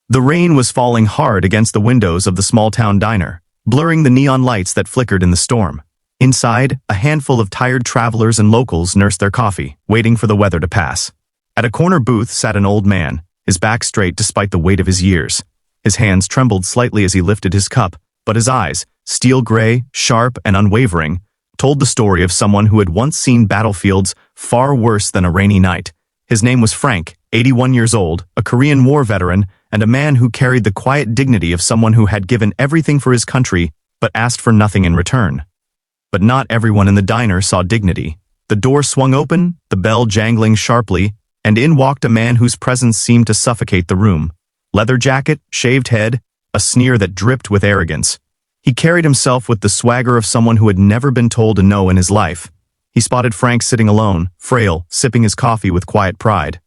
The rain was falling hard against the windows of the small-town diner, blurring the neon lights that flickered in the storm. Inside, a handful of tired travelers and locals nursed their coffee, waiting for the weather to pass. At a corner booth sat an old man, his back straight despite the weight of his years. His hands trembled slightly as he lifted his cup, but his eyes, steel gray, sharp, and unwavering, told the story of someone who had once seen battlefields far worse than a rainy night. His name was Frank, 81 years old, a Korean War veteran, and a man who carried the quiet dignity of someone who had given everything for his country but asked for nothing in return. But not everyone in the diner saw dignity. The door swung open, the bell jangling sharply, and in walked a man whose presence seemed to suffocate the room. Leather jacket, shaved head, a sneer that dripped with arrogance. He carried himself with the swagger of someone who had never been told a no in his life. He spotted Frank sitting alone, frail, sipping his coffee with quiet pride.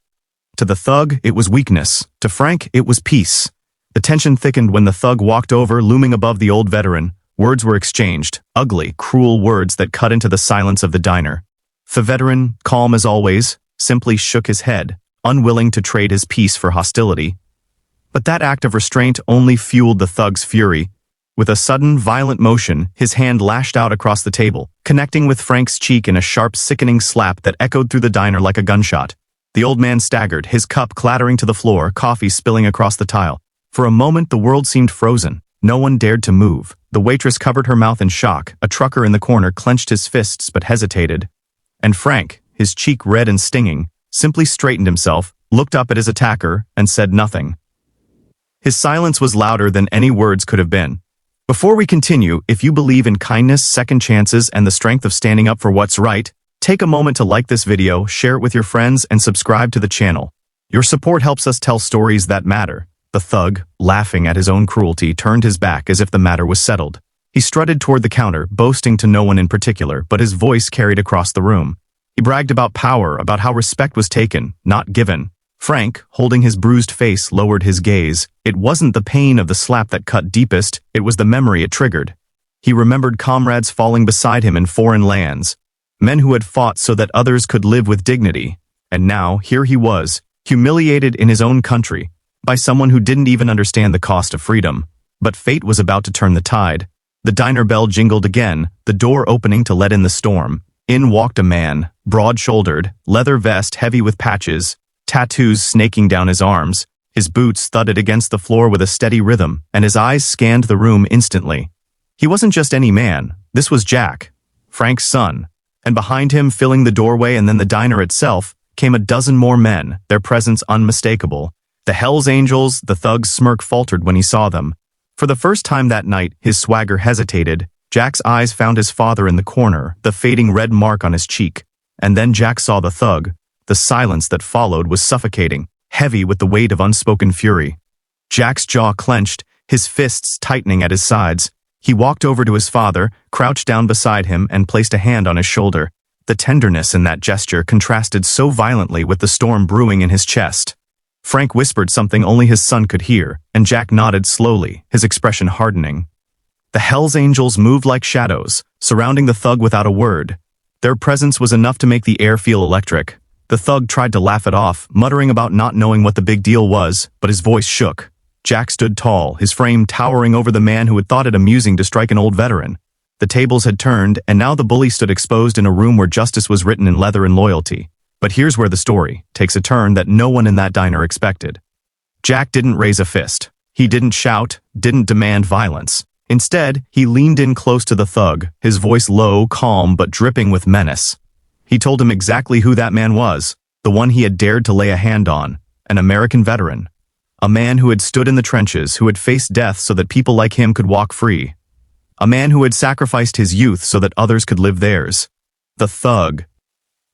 To the thug, it was weakness. To Frank, it was peace. The tension thickened when the thug walked over, looming above the old veteran. Words were exchanged, ugly, cruel words that cut into the silence of the diner. The veteran, calm as always, simply shook his head, unwilling to trade his peace for hostility. But that act of restraint only fueled the thug's fury. With a sudden, violent motion, his hand lashed out across the table, connecting with Frank's cheek in a sharp, sickening slap that echoed through the diner like a gunshot. The old man staggered, his cup clattering to the floor, coffee spilling across the tile. For a moment, the world seemed frozen. No one dared to move. The waitress covered her mouth in shock. A trucker in the corner clenched his fists but hesitated. And Frank, his cheek red and stinging, simply straightened himself, looked up at his attacker, and said nothing. His silence was louder than any words could have been. Before we continue, if you believe in kindness, second chances, and the strength of standing up for what's right, take a moment to like this video, share it with your friends, and subscribe to the channel. Your support helps us tell stories that matter. The thug, laughing at his own cruelty, turned his back as if the matter was settled. He strutted toward the counter, boasting to no one in particular, but his voice carried across the room. He bragged about power, about how respect was taken, not given. Frank, holding his bruised face, lowered his gaze. It wasn't the pain of the slap that cut deepest, it was the memory it triggered. He remembered comrades falling beside him in foreign lands, men who had fought so that others could live with dignity. And now, here he was, humiliated in his own country, by someone who didn't even understand the cost of freedom. But fate was about to turn the tide. The diner bell jingled again, the door opening to let in the storm. In walked a man, broad-shouldered, leather vest heavy with patches, tattoos snaking down his arms. His boots thudded against the floor with a steady rhythm, and his eyes scanned the room instantly. He wasn't just any man. This was Jack, Frank's son. And behind him, filling the doorway and then the diner itself, came a dozen more men, their presence unmistakable. The Hells Angels, the thug's smirk faltered when he saw them. For the first time that night, his swagger hesitated. Jack's eyes found his father in the corner, the fading red mark on his cheek. And then Jack saw the thug. The silence that followed was suffocating, heavy with the weight of unspoken fury. Jack's jaw clenched, his fists tightening at his sides. He walked over to his father, crouched down beside him, and placed a hand on his shoulder. The tenderness in that gesture contrasted so violently with the storm brewing in his chest. Frank whispered something only his son could hear, and Jack nodded slowly, his expression hardening. The Hells Angels moved like shadows, surrounding the thug without a word. Their presence was enough to make the air feel electric. The thug tried to laugh it off, muttering about not knowing what the big deal was, but his voice shook. Jack stood tall, his frame towering over the man who had thought it amusing to strike an old veteran. The tables had turned, and now the bully stood exposed in a room where justice was written in leather and loyalty. But here's where the story takes a turn that no one in that diner expected. Jack didn't raise a fist. He didn't shout, didn't demand violence. Instead, he leaned in close to the thug, his voice low, calm, but dripping with menace. He told him exactly who that man was, the one he had dared to lay a hand on, an American veteran. A man who had stood in the trenches, who had faced death so that people like him could walk free. A man who had sacrificed his youth so that others could live theirs. The thug.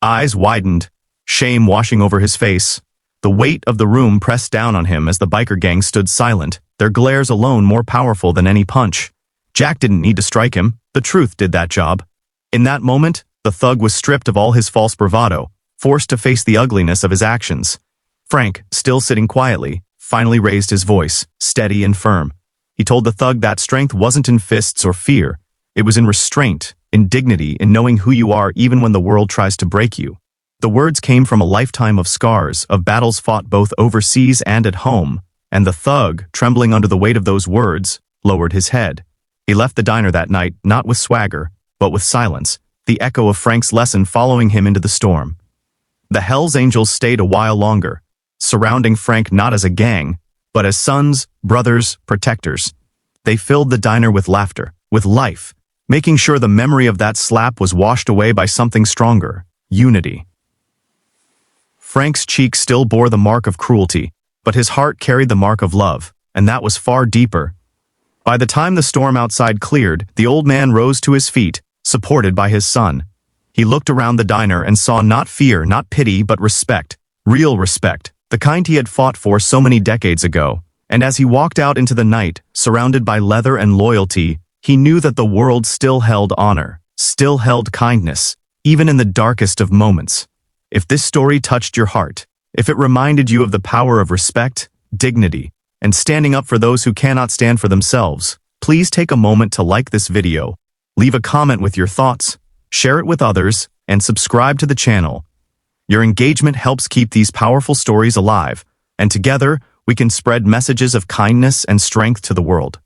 Eyes widened, shame washing over his face. The weight of the room pressed down on him as the biker gang stood silent, their glares alone more powerful than any punch. Jack didn't need to strike him, the truth did that job. In that moment, the thug was stripped of all his false bravado, forced to face the ugliness of his actions. Frank, still sitting quietly, finally raised his voice, steady and firm. He told the thug that strength wasn't in fists or fear. It was in restraint, in dignity, in knowing who you are even when the world tries to break you. The words came from a lifetime of scars, of battles fought both overseas and at home, And the thug, trembling under the weight of those words, lowered his head. He left the diner that night, not with swagger, but with silence, the echo of Frank's lesson following him into the storm. The Hells Angels stayed a while longer, surrounding Frank not as a gang, but as sons, brothers, protectors. They filled the diner with laughter, with life, making sure the memory of that slap was washed away by something stronger, unity. Frank's cheek still bore the mark of cruelty, but his heart carried the mark of love, and that was far deeper. By the time the storm outside cleared, the old man rose to his feet, supported by his son. He looked around the diner and saw not fear, not pity, but respect, real respect, the kind he had fought for so many decades ago. And as he walked out into the night, surrounded by leather and loyalty, he knew that the world still held honor, still held kindness, even in the darkest of moments. If this story touched your heart, if it reminded you of the power of respect, dignity, and standing up for those who cannot stand for themselves, please take a moment to like this video, leave a comment with your thoughts, share it with others, and subscribe to the channel. Your engagement helps keep these powerful stories alive, and together, we can spread messages of kindness and strength to the world.